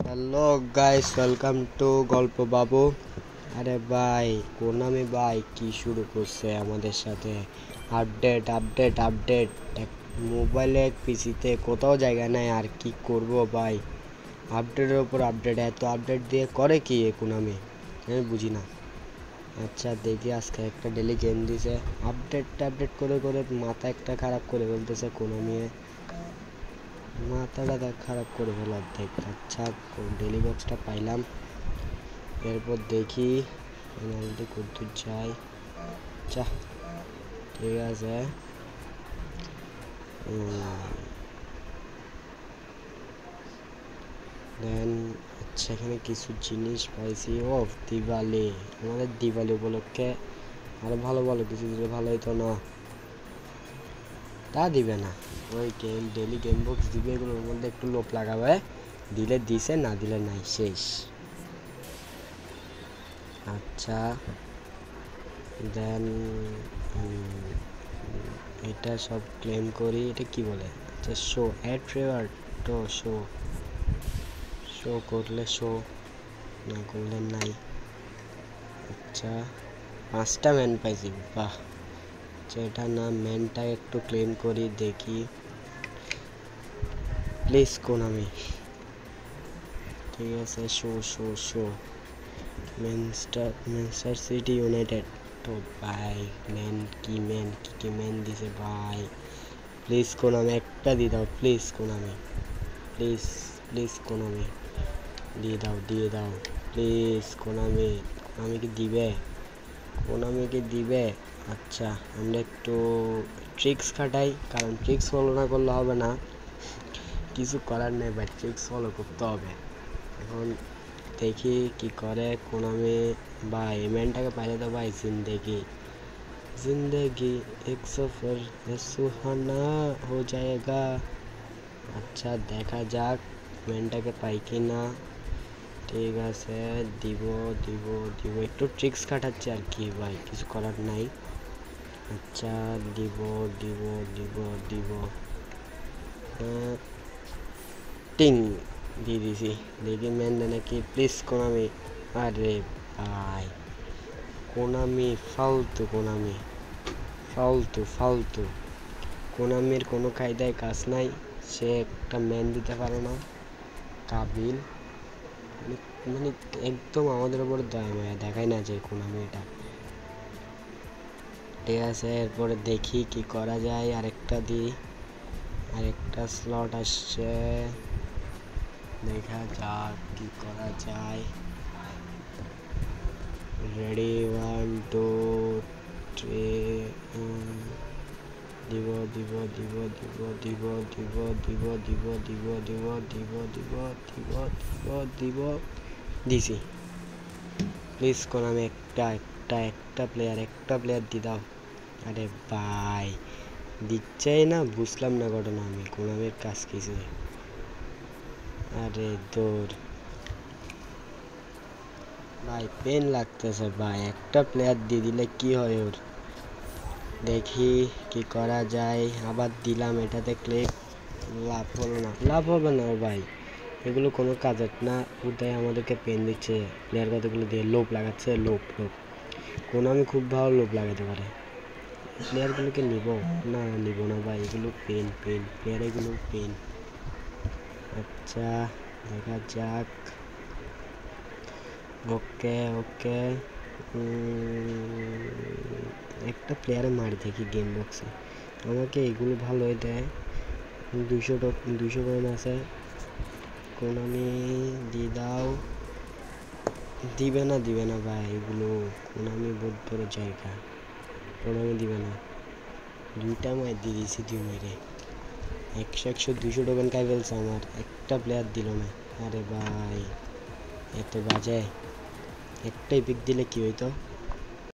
Hello guys, welcome to গল্প বাবু। আরে ভাই, কোনামি ভাই কি শুরু করছে আমাদের সাথে? Update update update. মোবাইলে পিসিতে কোথাও জায়গা নাই, আর কি করব ভাই? আপডেটের উপর আপডেট, এত আপডেট দিয়ে করে কি এ কোনামি? আমি বুঝি না। আচ্ছা দেখি, আজকে একটা ডেলি গেম দিছে, আপডেট আপডেট করে করে মাথা একটা খারাপ করে ফেলতেছে কোনামি। মাথাটা খারাপ করে ফেল অর্ধেক। আচ্ছা, ডেলি বক্সটা পাইলাম, এরপর দেখি পেনাল্টি কতদূর যাই। আচ্ছা ঠিক আছে, দেন আচ্ছা এখানে কিছু জিনিস পাইছি। ও দিওয়ালি, আমাদের দিওয়ালি উপলক্ষে আরো ভালো ভালো কিছু দিলে ভালো হইতো না? তা দিবে না, ওই গেম ডেলি গেম বক্স দিবে, এগুলোর মধ্যে একটু লোভ লাগাবে, দিলে দিছে, না দিলে নাই, শেষ। আচ্ছা দেন এটা সব ক্লেম করি। এটা কি বলে? আচ্ছা শো অ্যাড রিওয়ার্ড, তো শো শো করলে শো, না করলে নাই। আচ্ছা 5টা ম্যান পাইছি, বাহ। আচ্ছা এটা না, ম্যানটা একটু ক্লেম করি, দেখি প্লিজ কোনামি। ঠিক আছে, show show show Manchester city United. তো ভাই ম্যান কি ম্যান কি ম্যান দিছে ভাই। প্লিজ কোনামি একটা দিয়ে দাও, please Konami, please please Konami দিয়ে দাও প্লিজ কোনামি। কোনামি কি দিবে? কোনামি কি দিবে? আচ্ছা আমরা একটু ট্রিক্স খাটাই, কারণ ট্রিক্স ফলো না করলে হবে না, কিছু করার নেই ভাই, ট্রিক্স ফলো করতে হবে। এখন দেখি কি করে কোনামি ভাই। ম্যানটাকে পাইলে তো ভাই জিন্দেগি जिंदगी एक सफर है सुहाना हो जाएगा। আচ্ছা দেখা যাক ম্যানটাকে পাই কি না। ঠিক আছে, দিব দিব দিব, একটু ট্রিক্স খাটাচ্ছি আর কি ভাই, কিছু করার নাই। আচ্ছা দিব দিব দিব দিব, টিং দিয়ে দিছি। দেখি ম্যান দেয় নাকি, প্লিজ কোনামি। আরে ভাই কোনামি ফালতু, কোনামি ফালতু ফালতু। কোনামির কোনো কায়দায় কাজ নাই, সে একটা ম্যান দিতে পারে না, কাবিল মানে মানে একদম আমাদের উপর দয়া মায়া দেখায় না যে কোনামি এটা। ঠিক আছে, এরপরে দেখি কি করা যায়, আরেকটা দিই, আরেকটা স্লট আসছে, দেখা যাক কি করা যায়। রেডি 1 2 3, দিব দিব দিব দিব দিব দিব দিব দিব দিব দিব দিব দিব দিব দিব দিব দিছি। প্লিজ কোনামি একটা একটা একটা প্লেয়ার দিয়ে দাও। আরে ভাই দিচ্ছেই না, বুঝলাম না ঘটনা আমি, কোনামির কাজ কিছু। আরে দৌড় ভাই, পেন লাগতেছে ভাই, একটা প্লেয়ার দিয়ে দিলে কি হয় ওর। দেখি কি করা যায়, আবার দিলাম, এটাতে ক্লিক, লাভ হলো না, লাভ হবে না ভাই, এগুলো কোনো কাজের না। উদয় আমাদেরকে পেন দিচ্ছে, প্লেয়ার কতগুলো দিয়ে লোভ লাগাচ্ছে, লোভ লোভ। কোনামি খুব ভালো লোভ লাগাতে পারে। প্লেয়ারগুলোকে নিব না, নিব না ভাই, এগুলো পেন পেন প্লেয়ার, এগুলো পেন। আচ্ছা দেখা যাক, ওকে ওকে, একটা প্লেয়ারে মারি দেখি গেম বক্সে, আমাকে এগুলো ভালোই দেয়। 200 কয়েন আছে, কোনামি দিয়ে দাও। দিবে না ভাই, এগুলো কোনামি বহুত বড় জায়গা, কোনামি দিবে না। 2টা মাই দিয়ে দিয়েছি 2 মেরে, 100 200 টোকেন খাই ফেলছে আমার, একটা প্লেয়ার দিল না। আরে ভাই এত বাজে, একটাই পিক দিলে কি হইতো।